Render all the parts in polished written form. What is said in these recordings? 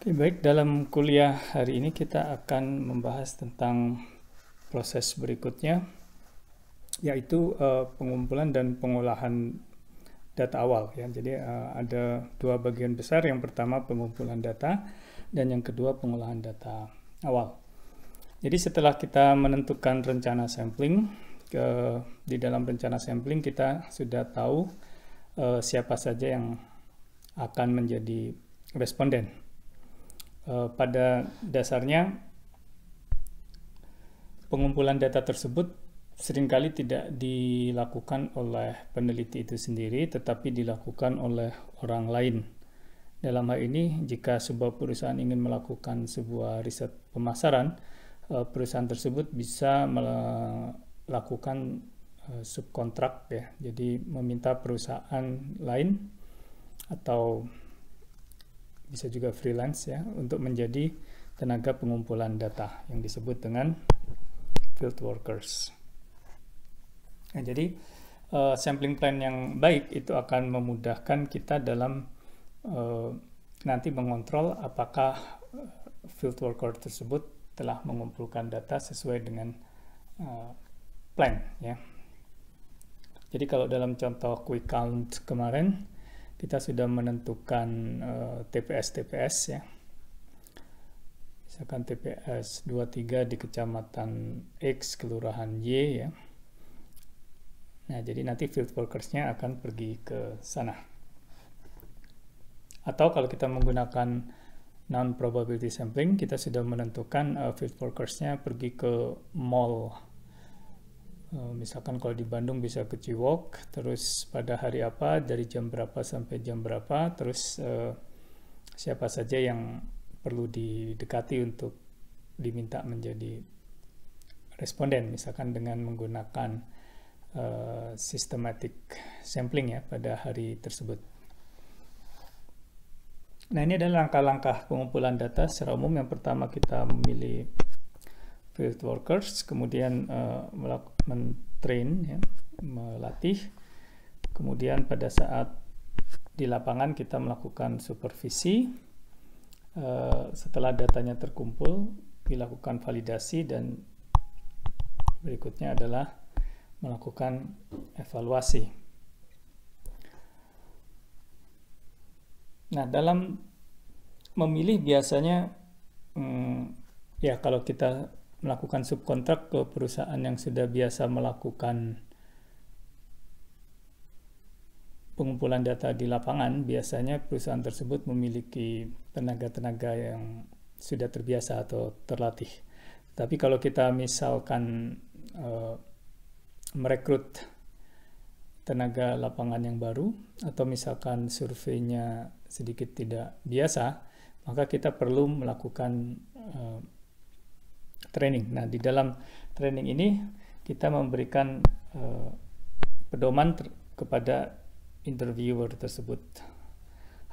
Oke, baik, dalam kuliah hari ini kita akan membahas tentang proses berikutnya, yaitu pengumpulan dan pengolahan data awal. Ya. Jadi ada dua bagian besar. Yang pertama pengumpulan data dan yang kedua pengolahan data awal. Jadi setelah kita menentukan rencana sampling, di dalam rencana sampling kita sudah tahu siapa saja yang akan menjadi responden. Pada dasarnya pengumpulan data tersebut seringkali tidak dilakukan oleh peneliti itu sendiri, tetapi dilakukan oleh orang lain. Dalam hal ini, jika sebuah perusahaan ingin melakukan sebuah riset pemasaran, perusahaan tersebut bisa melakukan subkontrak, ya. Jadi meminta perusahaan lain atau bisa juga freelance, ya, untuk menjadi tenaga pengumpulan data yang disebut dengan field workers. Nah, jadi sampling plan yang baik itu akan memudahkan kita dalam nanti mengontrol apakah field worker tersebut telah mengumpulkan data sesuai dengan plan, ya. Jadi kalau dalam contoh quick count kemarin kita sudah menentukan TPS, ya. Misalkan TPS 23 di kecamatan X, kelurahan Y, ya. Nah, jadi nanti field workers-nya akan pergi ke sana. Atau kalau kita menggunakan non-probability sampling, kita sudah menentukan field workers-nya pergi ke mall. Misalkan kalau di Bandung bisa ke Ciwok, terus pada hari apa, dari jam berapa sampai jam berapa, terus siapa saja yang perlu didekati untuk diminta menjadi responden, misalkan dengan menggunakan systematic sampling, ya, pada hari tersebut. Nah, ini adalah langkah-langkah pengumpulan data secara umum. Yang pertama kita memilih field workers, kemudian men-train, ya, melatih. Kemudian pada saat di lapangan kita melakukan supervisi. Setelah datanya terkumpul, dilakukan validasi, dan berikutnya adalah melakukan evaluasi. Nah, dalam memilih biasanya ya kalau kita melakukan subkontrak ke perusahaan yang sudah biasa melakukan pengumpulan data di lapangan, biasanya perusahaan tersebut memiliki tenaga-tenaga yang sudah terbiasa atau terlatih. Tapi kalau kita misalkan merekrut tenaga lapangan yang baru, atau misalkan surveinya sedikit tidak biasa, maka kita perlu melakukan training. Nah, di dalam training ini kita memberikan pedoman kepada interviewer tersebut.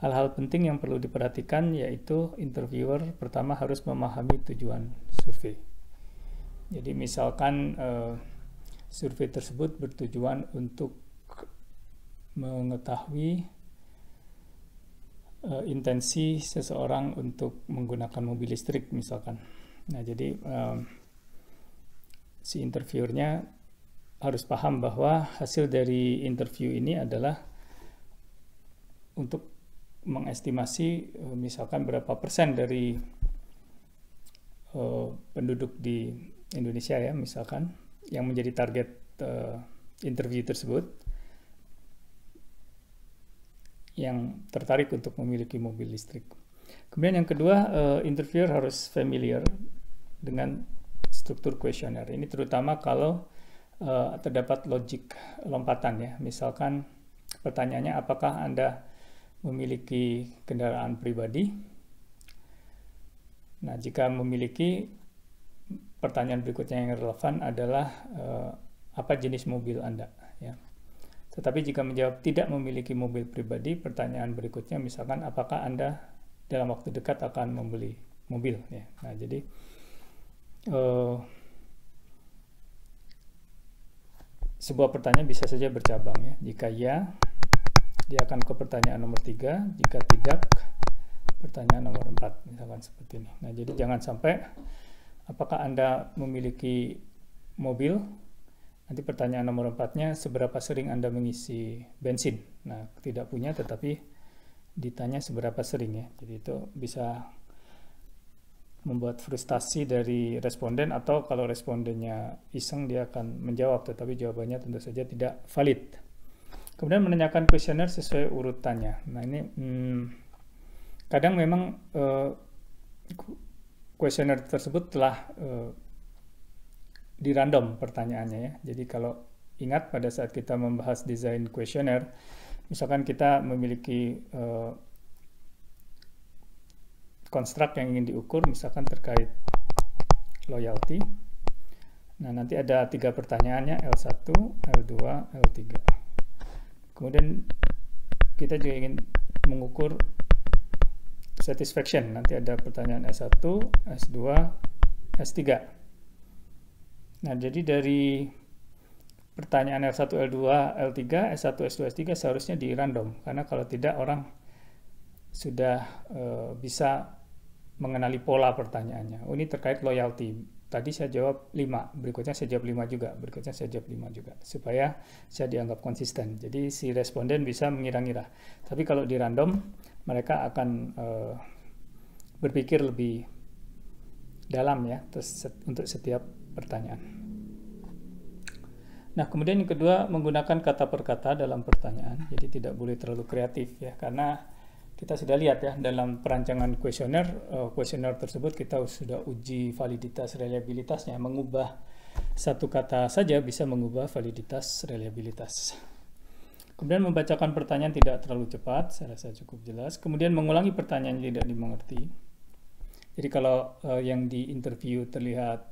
Hal-hal penting yang perlu diperhatikan yaitu interviewer pertama harus memahami tujuan survei. Jadi misalkan survei tersebut bertujuan untuk mengetahui intensi seseorang untuk menggunakan mobil listrik, misalkan. Nah, jadi si interviewernya harus paham bahwa hasil dari interview ini adalah untuk mengestimasi misalkan berapa persen dari penduduk di Indonesia, ya, misalkan, yang menjadi target interview tersebut, yang tertarik untuk memiliki mobil listrik. Kemudian yang kedua, interviewer harus familiar dengan struktur kuesioner. Ini terutama kalau terdapat logik lompatan, ya. Misalkan pertanyaannya, apakah Anda memiliki kendaraan pribadi? Nah, jika memiliki, pertanyaan berikutnya yang relevan adalah apa jenis mobil Anda, ya. Tetapi jika menjawab tidak memiliki mobil pribadi, pertanyaan berikutnya misalkan apakah Anda dalam waktu dekat akan membeli mobil, ya. Nah, jadi sebuah pertanyaan bisa saja bercabang, ya. Jika ya, dia akan ke pertanyaan nomor 3. Jika tidak, pertanyaan nomor 4. 4, misalkan seperti ini. Nah, jadi jangan sampai apakah Anda memiliki mobil? Nanti pertanyaan nomor 4-nya seberapa sering Anda mengisi bensin. Nah, tidak punya tetapi ditanya seberapa sering ya. Jadi itu bisa membuat frustasi dari responden, atau kalau respondennya iseng dia akan menjawab tetapi jawabannya tentu saja tidak valid. Kemudian menanyakan kuesioner sesuai urutannya. Nah, ini kadang memang kuesioner tersebut telah di random pertanyaannya ya. Jadi kalau ingat pada saat kita membahas desain kuesioner, misalkan kita memiliki konstruk yang ingin diukur, misalkan terkait loyalty. Nah, nanti ada 3 pertanyaannya, L1, L2, L3. Kemudian kita juga ingin mengukur satisfaction. Nanti ada pertanyaan S1, S2, S3. Nah, jadi dari pertanyaan L1, L2, L3, S1, S2, S3 seharusnya di random. Karena kalau tidak orang sudah bisa mengenali pola pertanyaannya. Oh, ini terkait loyalty. Tadi saya jawab 5, berikutnya saya jawab 5 juga, berikutnya saya jawab 5 juga, supaya saya dianggap konsisten. Jadi si responden bisa mengira-ngira. Tapi kalau di random, mereka akan berpikir lebih dalam ya untuk setiap pertanyaan. Nah, kemudian yang kedua, menggunakan kata per kata dalam pertanyaan. Jadi tidak boleh terlalu kreatif ya, karena kita sudah lihat ya dalam perancangan kuesioner tersebut kita sudah uji validitas reliabilitasnya. Mengubah satu kata saja bisa mengubah validitas reliabilitas. Kemudian membacakan pertanyaan tidak terlalu cepat, saya rasa cukup jelas. Kemudian mengulangi pertanyaan yang tidak dimengerti. Jadi kalau yang di interview terlihat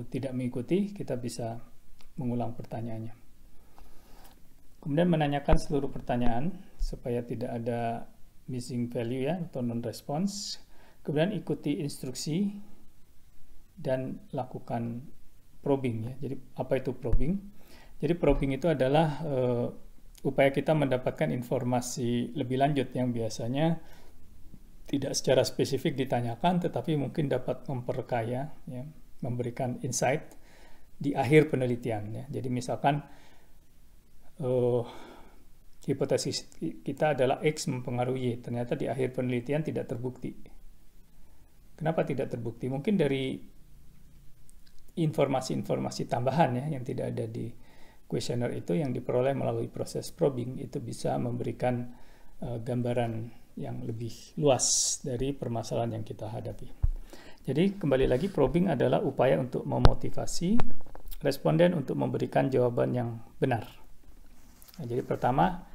tidak mengikuti, kita bisa mengulang pertanyaannya. Kemudian menanyakan seluruh pertanyaan supaya tidak ada missing value ya, atau non-response. Kemudian ikuti instruksi dan lakukan probing ya. Jadi apa itu probing? Jadi probing itu adalah upaya kita mendapatkan informasi lebih lanjut yang biasanya tidak secara spesifik ditanyakan, tetapi mungkin dapat memperkaya ya, memberikan insight di akhir penelitian ya. Jadi misalkan hipotesis kita adalah X mempengaruhi Y, ternyata di akhir penelitian tidak terbukti. Kenapa tidak terbukti? Mungkin dari informasi-informasi tambahan ya yang tidak ada di kuesioner itu yang diperoleh melalui proses probing itu bisa memberikan gambaran yang lebih luas dari permasalahan yang kita hadapi. Jadi kembali lagi, probing adalah upaya untuk memotivasi responden untuk memberikan jawaban yang benar. Nah, jadi pertama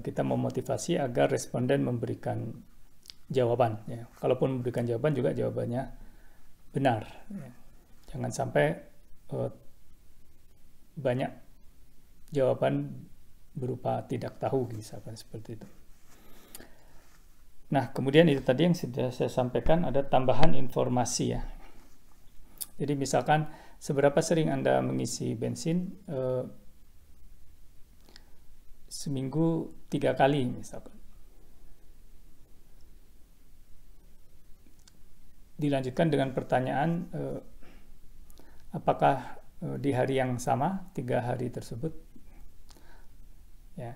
kita memotivasi agar responden memberikan jawaban. Ya. Kalaupun memberikan jawaban juga jawabannya benar. Ya. Jangan sampai banyak jawaban berupa tidak tahu, misalkan seperti itu. Nah, kemudian itu tadi yang sudah saya sampaikan, ada tambahan informasi ya. Jadi misalkan seberapa sering Anda mengisi bensin? Seminggu 3 kali misalkan. Dilanjutkan dengan pertanyaan apakah di hari yang sama 3 hari tersebut ya,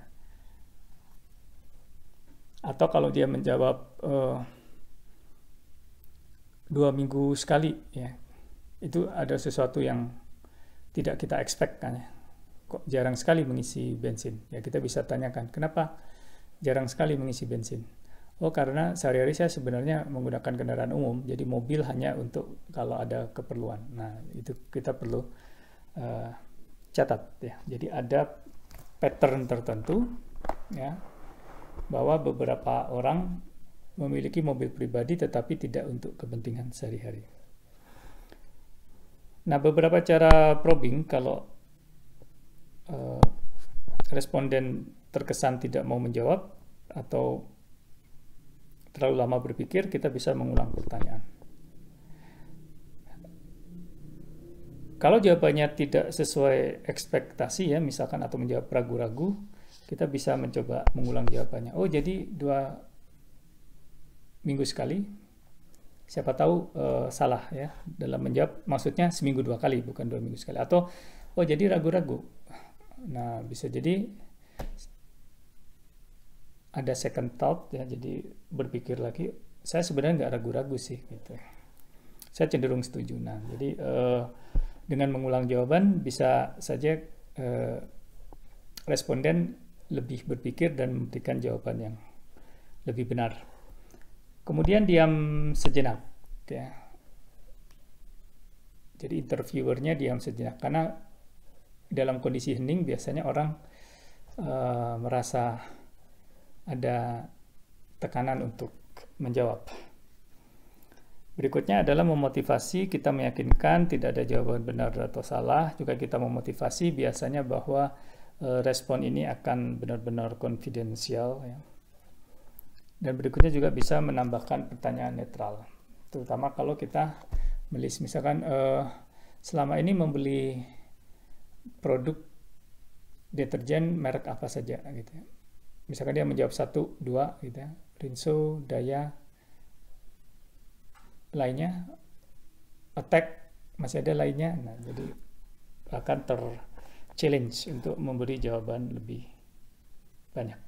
atau kalau dia menjawab 2 minggu sekali ya, itu ada sesuatu yang tidak kita expect kan ya. Kok jarang sekali mengisi bensin? Ya kita bisa tanyakan, kenapa jarang sekali mengisi bensin? Oh, karena sehari-hari saya sebenarnya menggunakan kendaraan umum, jadi mobil hanya untuk kalau ada keperluan. Nah, itu kita perlu catat ya. Jadi ada pattern tertentu ya, bahwa beberapa orang memiliki mobil pribadi tetapi tidak untuk kepentingan sehari-hari. Nah, beberapa cara probing kalau responden terkesan tidak mau menjawab atau terlalu lama berpikir, kita bisa mengulang pertanyaan. Kalau jawabannya tidak sesuai ekspektasi ya, misalkan atau menjawab ragu-ragu, kita bisa mencoba mengulang jawabannya. Oh, jadi 2 minggu sekali. Siapa tahu salah ya dalam menjawab, maksudnya seminggu 2 kali bukan 2 minggu sekali, atau oh jadi ragu-ragu. Nah, bisa jadi ada second thought ya, jadi berpikir lagi, saya sebenarnya nggak ragu-ragu sih gitu. Saya cenderung setuju. Nah, jadi dengan mengulang jawaban bisa saja responden lebih berpikir dan memberikan jawaban yang lebih benar. Kemudian diam sejenak ya. Jadi interviewernya diam sejenak, karena dalam kondisi hening biasanya orang merasa ada tekanan untuk menjawab. Berikutnya adalah memotivasi, kita meyakinkan tidak ada jawaban benar atau salah. Juga kita memotivasi biasanya bahwa respon ini akan benar-benar konfidensial ya. Dan berikutnya juga bisa menambahkan pertanyaan netral, terutama kalau kita melis, misalkan selama ini membeli produk deterjen merek apa saja gitu ya. Misalkan dia menjawab 1, 2 gitu ya, Rinso, Daya, lainnya, Attack, masih ada lainnya. Nah, jadi akan challenge untuk memberi jawaban lebih banyak.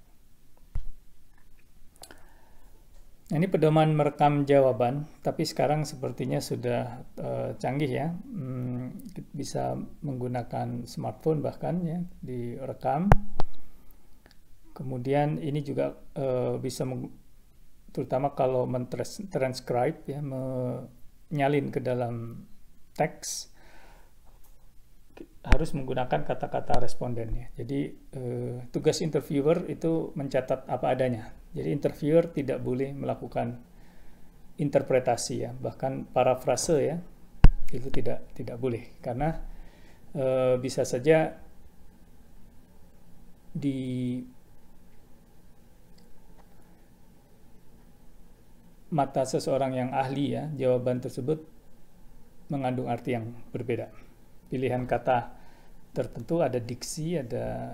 Nah, ini pedoman merekam jawaban, tapi sekarang sepertinya sudah canggih ya. Bisa menggunakan smartphone bahkan ya, direkam. Kemudian ini juga bisa terutama kalau transcribe ya, menyalin ke dalam teks, harus menggunakan kata-kata responden ya. Jadi tugas interviewer itu mencatat apa adanya. Jadi interviewer tidak boleh melakukan interpretasi ya, bahkan parafrase ya, itu tidak boleh, karena bisa saja di mata seseorang yang ahli ya, jawaban tersebut mengandung arti yang berbeda. Pilihan kata tertentu, ada diksi, ada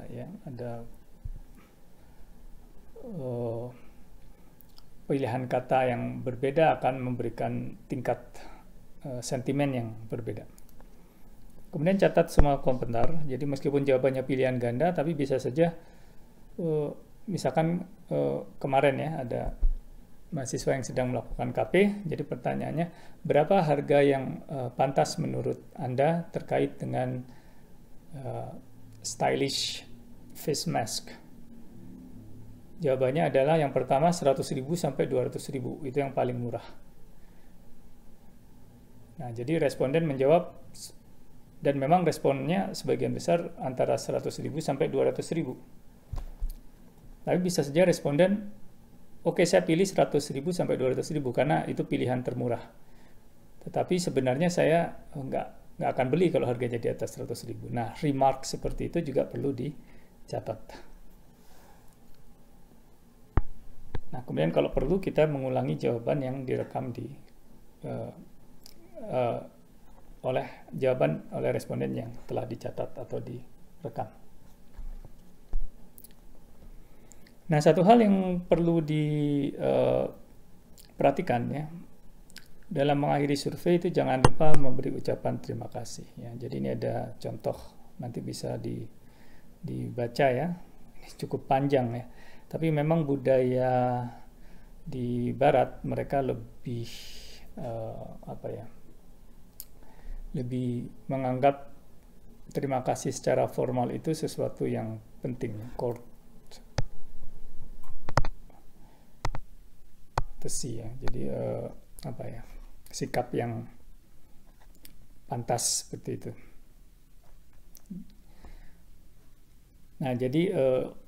pilihan kata yang berbeda akan memberikan tingkat sentimen yang berbeda. Kemudian catat semua komentar. Jadi meskipun jawabannya pilihan ganda, tapi bisa saja misalkan kemarin ya ada mahasiswa yang sedang melakukan KP, jadi pertanyaannya, berapa harga yang pantas menurut Anda terkait dengan stylish face mask? Jawabannya adalah yang pertama 100.000 sampai 200.000, itu yang paling murah. Nah, jadi responden menjawab, dan memang responnya sebagian besar antara 100.000 sampai 200.000. Tapi bisa saja responden, oke, saya pilih 100.000 sampai 200.000 karena itu pilihan termurah. Tetapi sebenarnya saya nggak akan beli kalau harganya di atas 100.000. Nah, remark seperti itu juga perlu dicatat. Nah, kemudian kalau perlu kita mengulangi jawaban yang direkam oleh responden yang telah dicatat atau direkam. Nah, satu hal yang perlu diperhatikan ya, dalam mengakhiri survei itu jangan lupa memberi ucapan terima kasih ya. Jadi ini ada contoh, nanti bisa dibaca ya. Ini cukup panjang ya. Tapi memang budaya di Barat mereka lebih lebih menganggap terima kasih secara formal itu sesuatu yang penting, courtesy ya. Jadi sikap yang pantas seperti itu. Nah, jadi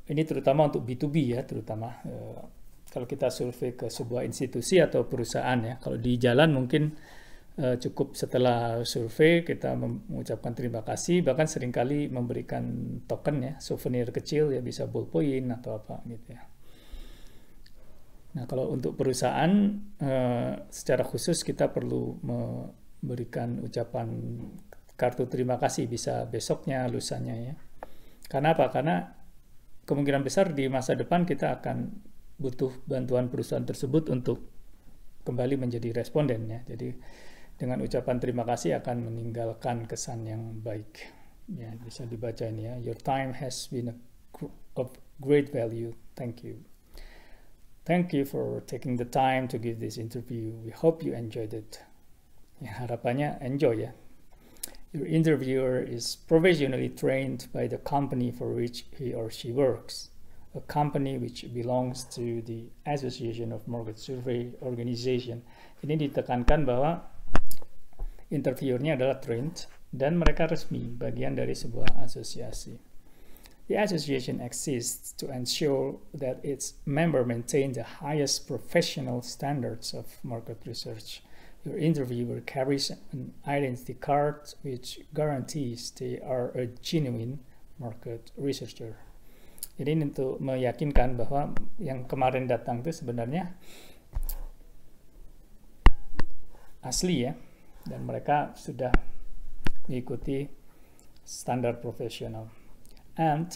ini terutama untuk B2B ya, terutama kalau kita survei ke sebuah institusi atau perusahaan ya. Kalau di jalan mungkin cukup setelah survei kita mengucapkan terima kasih, bahkan seringkali memberikan token ya, souvenir kecil ya, bisa ballpoint atau apa gitu ya. Nah, kalau untuk perusahaan secara khusus kita perlu memberikan ucapan kartu terima kasih, bisa besoknya, lusanya ya. Karena apa? Karena kemungkinan besar di masa depan kita akan butuh bantuan perusahaan tersebut untuk kembali menjadi responden ya. Jadi dengan ucapan terima kasih akan meninggalkan kesan yang baik. Ya, bisa dibaca ini ya. Your time has been of great value. Thank you. Thank you for taking the time to give this interview. We hope you enjoyed it. Ya, harapannya enjoy ya. Your interviewer is professionally trained by the company for which he or she works, a company which belongs to the Association of Mortgage Survey Organization. Ini ditekankan bahwa interviewernya adalah trained dan mereka resmi, bagian dari sebuah asosiasi. The association exists to ensure that its member maintain the highest professional standards of market research. Your interviewer carries an identity card which guarantees they are a genuine market researcher. Jadi untuk meyakinkan bahwa yang kemarin datang itu sebenarnya asli ya, dan mereka sudah mengikuti standar profesional. And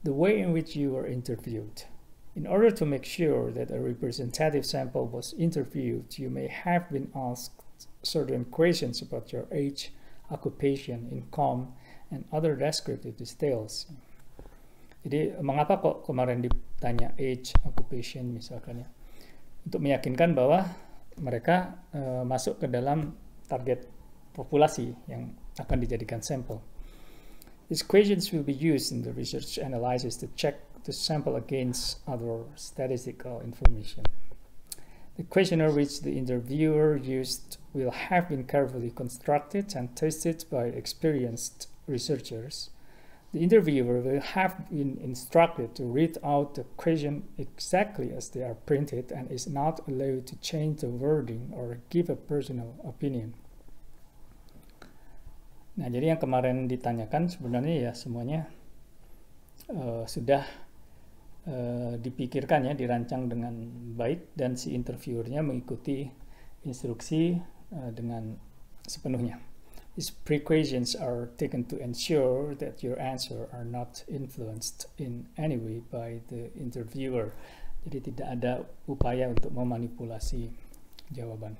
the way in which you were interviewed. In order to make sure that a representative sample was interviewed, you may have been asked certain questions about your age, occupation, income, and other descriptive details. Jadi mengapa kok kemarin ditanya age, occupation misalkan ya? Untuk meyakinkan bahwa mereka masuk ke dalam target populasi yang akan dijadikan sampel. These questions will be used in the research analysis to check the sample against other statistical information. The questionnaire which the interviewer used will have been carefully constructed and tested by experienced researchers. The interviewer will have been instructed to read out the question exactly as they are printed and is not allowed to change the wording or give a personal opinion. Nah, jadi yang kemarin ditanyakan sebenarnya ya semuanya sudah dipikirkan ya, dirancang dengan baik, dan si interviewernya mengikuti instruksi dengan sepenuhnya. These pre-questions are taken to ensure that your answer are not influenced in any way by the interviewer. Jadi tidak ada upaya untuk memanipulasi jawaban.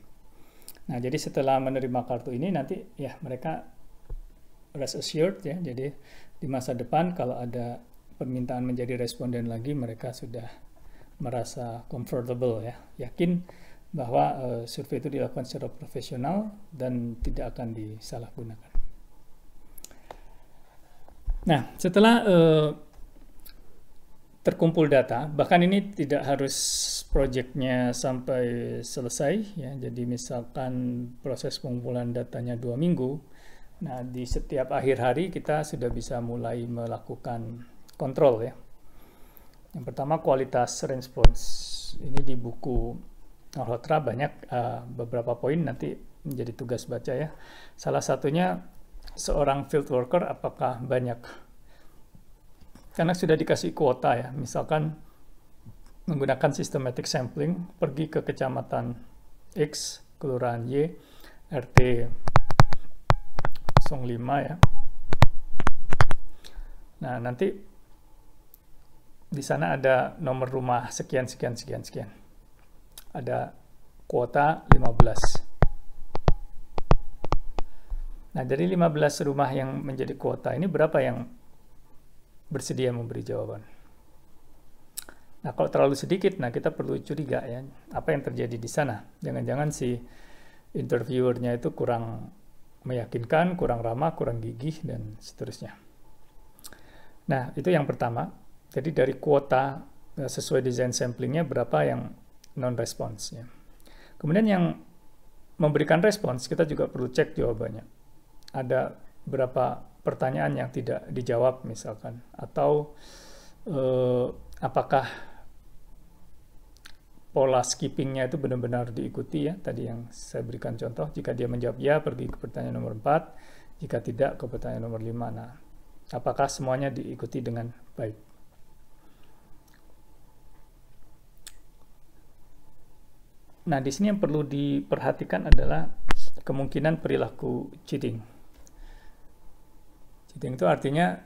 Nah, jadi setelah menerima kartu ini nanti ya mereka rest assured ya, jadi di masa depan kalau ada permintaan menjadi responden lagi, mereka sudah merasa comfortable ya, yakin bahwa survei itu dilakukan secara profesional dan tidak akan disalahgunakan. Nah, setelah terkumpul data, bahkan ini tidak harus proyeknya sampai selesai ya, jadi misalkan proses pengumpulan datanya 2 minggu. Nah, di setiap akhir hari kita sudah bisa mulai melakukan kontrol ya. Yang pertama kualitas response. Ini di buku Malhotra banyak beberapa poin, nanti menjadi tugas baca ya. Salah satunya seorang field worker apakah banyak. Karena sudah dikasih kuota ya. Misalkan menggunakan systematic sampling, pergi ke kecamatan X, kelurahan Y, RT 05 ya. Nah, nanti di sana ada nomor rumah sekian. Ada kuota 15. Nah, dari 15 rumah yang menjadi kuota ini berapa yang bersedia memberi jawaban? Nah, kalau terlalu sedikit, nah kita perlu curiga ya, apa yang terjadi di sana? Jangan-jangan si interviewernya itu kurang meyakinkan, kurang ramah, kurang gigih, dan seterusnya. Nah, itu yang pertama. Jadi dari kuota sesuai desain samplingnya berapa yang non-response ya. Kemudian yang memberikan respons, kita juga perlu cek jawabannya. Ada berapa pertanyaan yang tidak dijawab misalkan, atau apakah pola skippingnya itu benar-benar diikuti ya, tadi yang saya berikan contoh. Jika dia menjawab ya, pergi ke pertanyaan nomor 4, jika tidak ke pertanyaan nomor 5. Nah, apakah semuanya diikuti dengan baik? Nah, di sini yang perlu diperhatikan adalah kemungkinan perilaku cheating. Cheating itu artinya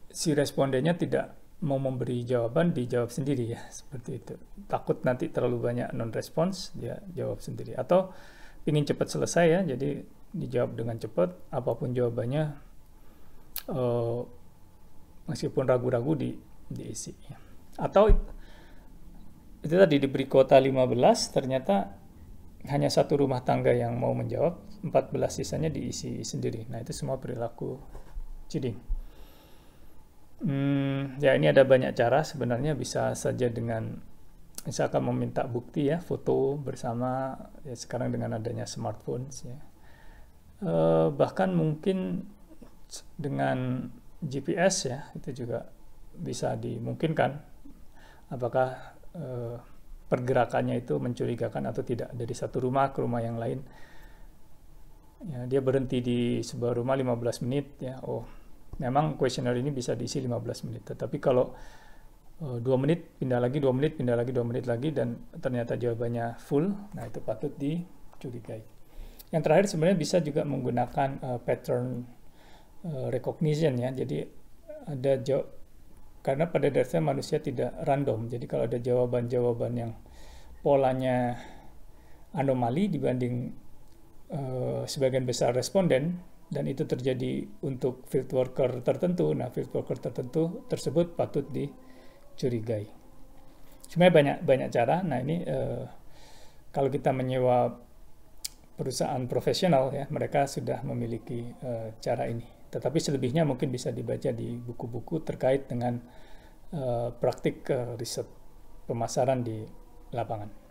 si respondennya tidak mau memberi jawaban dijawab sendiri ya, seperti itu. Takut nanti terlalu banyak non-response, dia jawab sendiri. Atau ingin cepat selesai ya, jadi dijawab dengan cepat, apapun jawabannya, meskipun ragu-ragu diisi. Atau itu tadi diberi kuota 15, ternyata hanya satu rumah tangga yang mau menjawab, 14 sisanya diisi sendiri. Nah, itu semua perilaku cheating. Ya, ini ada banyak cara sebenarnya, bisa saja dengan misalkan meminta bukti ya, foto bersama ya, sekarang dengan adanya smartphone ya. Bahkan mungkin dengan GPS ya, itu juga bisa dimungkinkan apakah pergerakannya itu mencurigakan atau tidak dari satu rumah ke rumah yang lain. Ya, dia berhenti di sebuah rumah 15 menit ya. Oh, memang kuesioner ini bisa diisi 15 menit. Tetapi kalau 2 menit pindah lagi, 2 menit pindah lagi, 2 menit lagi, dan ternyata jawabannya full, nah itu patut dicurigai. Yang terakhir sebenarnya bisa juga menggunakan pattern recognition ya. Jadi ada karena pada dasarnya manusia tidak random. Jadi kalau ada jawaban-jawaban yang polanya anomali dibanding sebagian besar responden, dan itu terjadi untuk field worker tertentu, nah field worker tertentu tersebut patut dicurigai. Sebenarnya banyak cara. Nah ini kalau kita menyewa perusahaan profesional ya, mereka sudah memiliki cara ini. Tetapi selebihnya mungkin bisa dibaca di buku-buku terkait dengan praktik riset pemasaran di lapangan.